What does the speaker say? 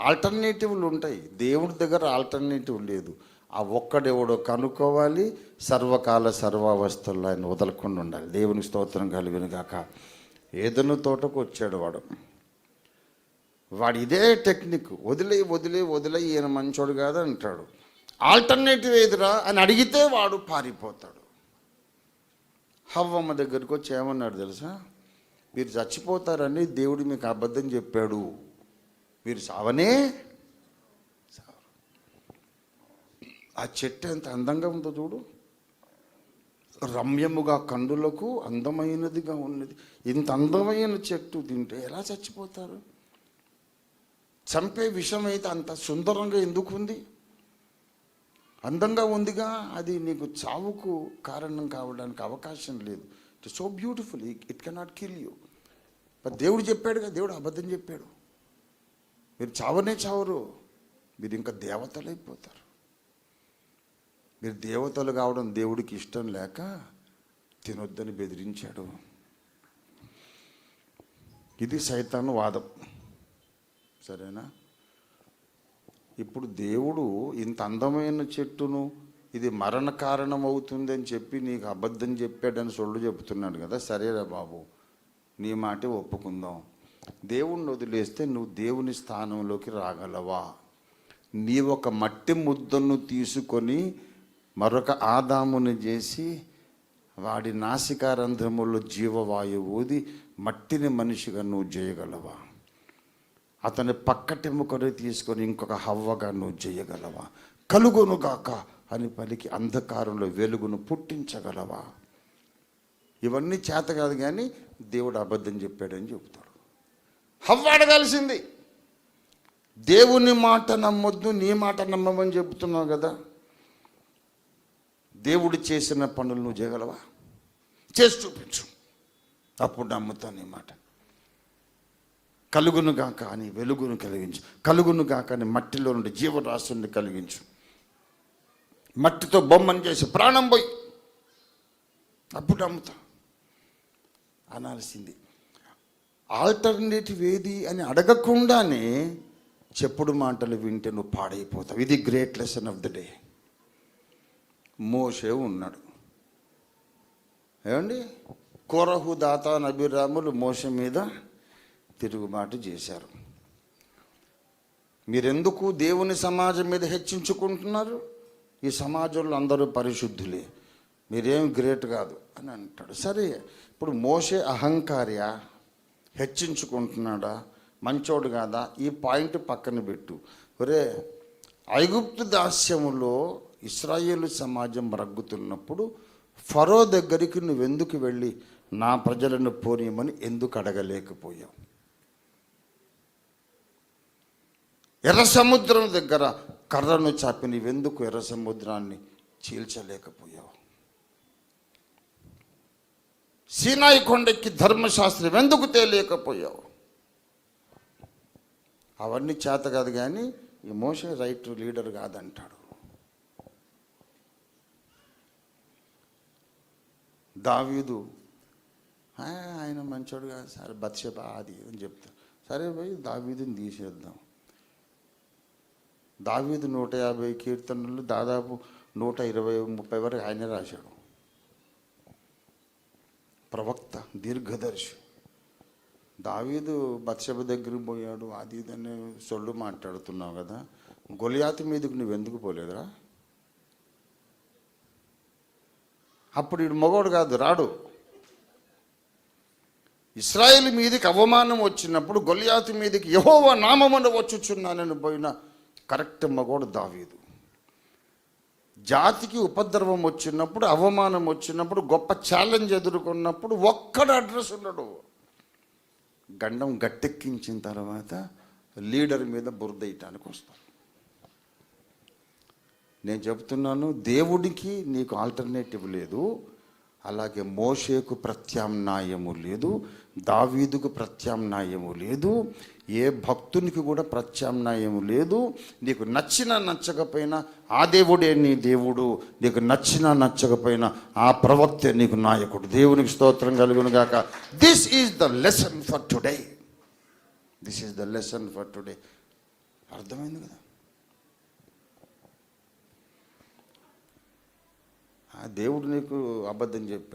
ఆల్టర్నేటివ్లు ఉంటాయి, దేవుడి దగ్గర ఆల్టర్నేటివ్ లేదు. ఆ ఒక్కడెవడో కనుక్కోవాలి, సర్వకాల సర్వావస్థల్లో ఆయన వదలకుండా ఉండాలి. దేవునికి స్తోత్రం కలుగును గాక. ఏదైనా తోటకు వచ్చాడు వాడు ఇదే టెక్నిక్, వదిలే ఈయన మంచోడు కాదు అంటాడు. ఆల్టర్నేటివ్ ఏదిరా అని అడిగితే వాడు పారిపోతాడు. హవ్వమ్మ దగ్గరికి వచ్చి ఏమన్నాడు తెలుసా? మీరు చచ్చిపోతారని దేవుడు మీకు అబద్ధం చెప్పాడు, మీరు సావనే సావరు. ఆ చెట్టు ఎంత అందంగా ఉందో చూడు, రమ్యముగా కండులకు అందమైనదిగా ఉన్నది. ఇంత అందమైన చెట్టు తింటే ఎలా చచ్చిపోతారు? చంపే విషం అయితే అంత సుందరంగా ఎందుకు ఉంది? అందంగా ఉందిగా, అది నీకు చావుకు కారణం కావడానికి అవకాశం లేదు. It's so beautiful, it cannot kill you. But దేవుడు చెప్పాడుగా, దేవుడు అబద్ధం చెప్పాడు. మీరు చావనే చావరు, మీరు ఇంకా దేవతలైపోతారు. మీరు దేవతలు కావడం దేవుడికి ఇష్టం లేక తినొద్దని బెదిరించాడు. ఇది సైతాను వాదం, సరేనా? ఇప్పుడు దేవుడు ఇంత అందమైన చెట్టును ఇది మరణ కారణం అవుతుంది అని చెప్పి నీకు అబద్ధం చెప్పాడని సొల్లు చెబుతున్నాడు కదా. సరేరా బాబు, నీ మాటే ఒప్పుకుందాం. దేవుణ్ణి వదిలేస్తే నువ్వు దేవుని స్థానంలోకి రాగలవా? నీ ఒక మట్టి ముద్దను తీసుకొని మరొక ఆదాముని చేసి వాడి నాసికారంధ్రములో జీవవాయువు ఊది మట్టిని మనిషిగా నువ్వు చేయగలవా? అతని పక్కటెముకని తీసుకొని ఇంకొక హవ్వగా నువ్వు చేయగలవా? కలుగునుగాక అని పలికి అంధకారంలో వెలుగును పుట్టించగలవా? ఇవన్నీ చేత కాదు, కానీ దేవుడు అబద్ధం చెప్పాడని చెబుతాడు. హవ్వ అడగాల్సింది, దేవుని మాట నమ్మొద్దు, నీ మాట నమ్మమని చెబుతున్నావు కదా. దేవుడు చేసిన పనులు నువ్వు చేయగలవా? చేసి చూపించు, అప్పుడు నమ్ముతాను నీ మాట. కలుగును గాక అని వెలుగును కలిగించు, కలుగును గాక అని మట్టిలో నుండి జీవరాశుని కలిగించు. మట్టితో బొమ్మను చేసి ప్రాణం పోయి అప్పుడు నమ్ముతా అనాల్సింది. ఆల్టర్నేటివ్ ఏది అని అడగకుండానే చెప్పుడు మాటలు వింటే నువ్వు పాడైపోతావు. ఇది great lesson of the day. Moshe ఉన్నాడు, ఏమండి? కోరహు, దాతాన్, అబీరాములు మోషే మీద తిరుగుబాటు చేశారు. మీరెందుకు దేవుని సమాజం మీద హెచ్చించుకుంటున్నారు? ఈ సమాజంలో అందరూ పరిశుద్ధులే, మీరేం గ్రేట్ కాదు అని అంటాడు. సరే, ఇప్పుడు మోషే అహంకార్య, హెచ్చించుకుంటున్నాడా, మంచోడు కాదా? ఈ పాయింట్ పక్కన పెట్టు. ఒరే, ఐగుప్తు దాస్యములో ఇశ్రాయేలు సమాజం రగ్గుతున్నప్పుడు ఫరో దగ్గరికి నువ్వెందుకు వెళ్ళి నా ప్రజలను పోనీయమని ఎందుకు అడగలేకపోయావు? ఎర్ర సముద్రం దగ్గర కర్రను చాపి నీవెందుకు ఎర్ర సముద్రాన్ని చీల్చలేకపోయావు? సీనాయి కొండెక్కి ధర్మశాస్త్రం ఎందుకు తేలేకపోయావు? అవన్నీ చేత కాదు, కానీ ఈ మోషే రైట్ లీడర్ కాదంటాడు. దావీదు ఆయన మంచోడు కాదు సార్, బత్షెబ అది అని చెప్తారు. సరే పోయి దావీదుని తీసేద్దాం. దావీదు 150 కీర్తనలు దాదాపు 120-130 వరకు ఆయనే రాశాడు. ప్రవక్త, దీర్ఘదర్శి. దావీదు బత్షెబ దగ్గరికి పోయాడు, అది ఇదనే సొల్లు మాట్లాడుతున్నావు కదా. గొలియాతు మీదకు నువ్వెందుకు పోలేదురా? అప్పుడు వీడు మగోడు కాదు, రాడు. ఇశ్రాయేలు మీదకి అవమానం వచ్చినప్పుడు గొలియాతు మీదకి యెహోవా నామమున వచ్చుచున్నానని పోయిన కరెక్ట్ మగోడు దావీదు. జాతికి ఉపద్రవం వచ్చినప్పుడు, అవమానం వచ్చినప్పుడు, గొప్ప ఛాలెంజ్ ఎదుర్కొన్నప్పుడు ఒక్కడు అడ్రస్ ఉన్నాడు. గండం గట్టెక్కించిన తర్వాత లీడర్ మీద బురద వేయటానికి వస్తాడు. నేను చెప్తున్నాను, దేవుడికి నీకు ఆల్టర్నేటివ్ లేదు. అలాగే మోషేకు ప్రత్యామ్నాయము లేదు, దావీదుకు ప్రత్యామ్నాయము లేదు, ఏ భక్తునికి కూడా ప్రత్యామ్నాయము లేదు. నీకు నచ్చినా నచ్చకపోయినా ఆ దేవుడే నీ దేవుడు, నీకు నచ్చినా నచ్చకపోయినా ఆ ప్రవక్తే నీకు నాయకుడు. దేవునికి స్తోత్రం కలుగును గాక. This is the lesson for today. This is the lesson for today. అర్థమైంది కదా. ఆ దేవుడు నీకు అబద్ధం చెప్పాడు.